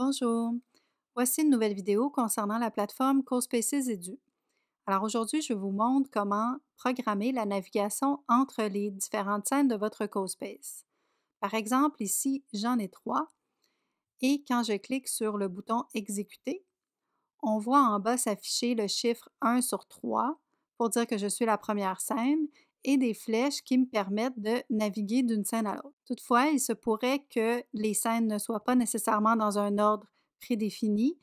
Bonjour, voici une nouvelle vidéo concernant la plateforme CoSpaces Edu. Alors aujourd'hui, je vous montre comment programmer la navigation entre les différentes scènes de votre CoSpace. Par exemple, ici, j'en ai trois et quand je clique sur le bouton Exécuter, on voit en bas s'afficher le chiffre 1 sur 3 pour dire que je suis la première scène et des flèches qui me permettent de naviguer d'une scène à l'autre. Toutefois, il se pourrait que les scènes ne soient pas nécessairement dans un ordre prédéfini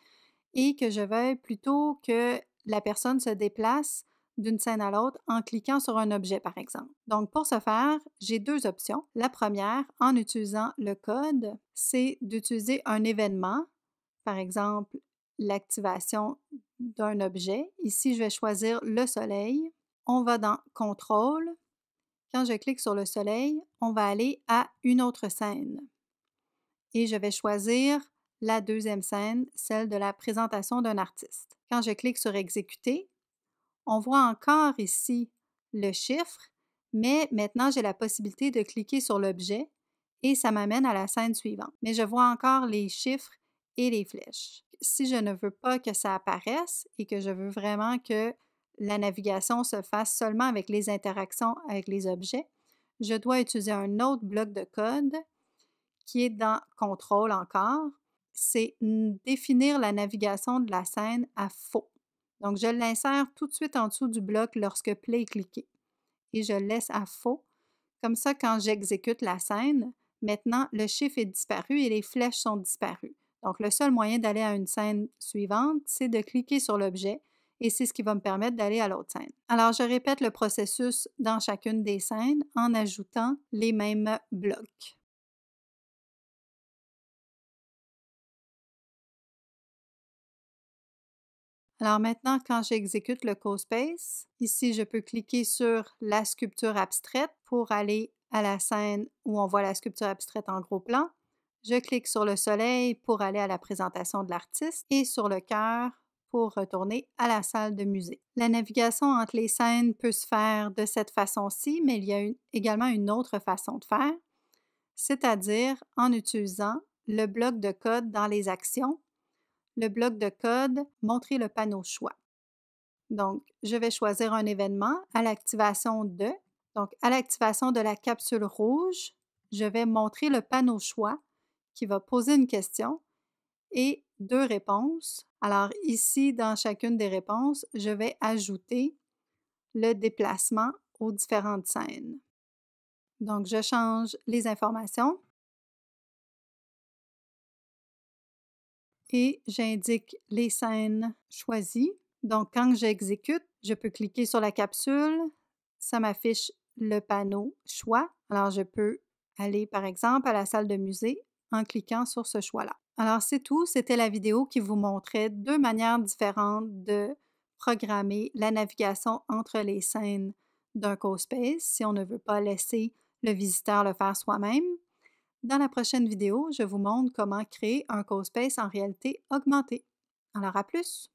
et que je veuille plutôt que la personne se déplace d'une scène à l'autre en cliquant sur un objet, par exemple. Donc, pour ce faire, j'ai deux options. La première, en utilisant le code, c'est d'utiliser un événement, par exemple l'activation d'un objet. Ici, je vais choisir le soleil. On va dans Contrôle. Quand je clique sur le soleil, on va aller à une autre scène. Et je vais choisir la deuxième scène, celle de la présentation d'un artiste. Quand je clique sur Exécuter, on voit encore ici le chiffre, mais maintenant j'ai la possibilité de cliquer sur l'objet et ça m'amène à la scène suivante. Mais je vois encore les chiffres et les flèches. Si je ne veux pas que ça apparaisse et que je veux vraiment que la navigation se fasse seulement avec les interactions avec les objets, je dois utiliser un autre bloc de code qui est dans Contrôle encore. C'est définir la navigation de la scène à faux. Donc, je l'insère tout de suite en dessous du bloc lorsque Play est cliqué et je le laisse à faux. Comme ça, quand j'exécute la scène, maintenant, le chiffre est disparu et les flèches sont disparues. Donc, le seul moyen d'aller à une scène suivante, c'est de cliquer sur l'objet et c'est ce qui va me permettre d'aller à l'autre scène. Alors, je répète le processus dans chacune des scènes en ajoutant les mêmes blocs. Alors maintenant, quand j'exécute le CoSpace, ici, je peux cliquer sur la sculpture abstraite pour aller à la scène où on voit la sculpture abstraite en gros plan. Je clique sur le soleil pour aller à la présentation de l'artiste et sur le cœur pour retourner à la salle de musée. La navigation entre les scènes peut se faire de cette façon-ci, mais il y a également une autre façon de faire, c'est-à-dire en utilisant le bloc de code dans les actions, le bloc de code Montrer le panneau choix. Donc, je vais choisir un événement à l'activation de. Donc, à l'activation de la capsule rouge, je vais montrer le panneau choix qui va poser une question et deux réponses. Alors ici, dans chacune des réponses, je vais ajouter le déplacement aux différentes scènes. Donc, je change les informations et j'indique les scènes choisies. Donc, quand j'exécute, je peux cliquer sur la capsule, ça m'affiche le panneau choix. Alors, je peux aller, par exemple, à la salle de musée en cliquant sur ce choix-là. Alors, c'est tout. C'était la vidéo qui vous montrait deux manières différentes de programmer la navigation entre les scènes d'un CoSpace si on ne veut pas laisser le visiteur le faire soi-même. Dans la prochaine vidéo, je vous montre comment créer un CoSpace en réalité augmentée. Alors à plus!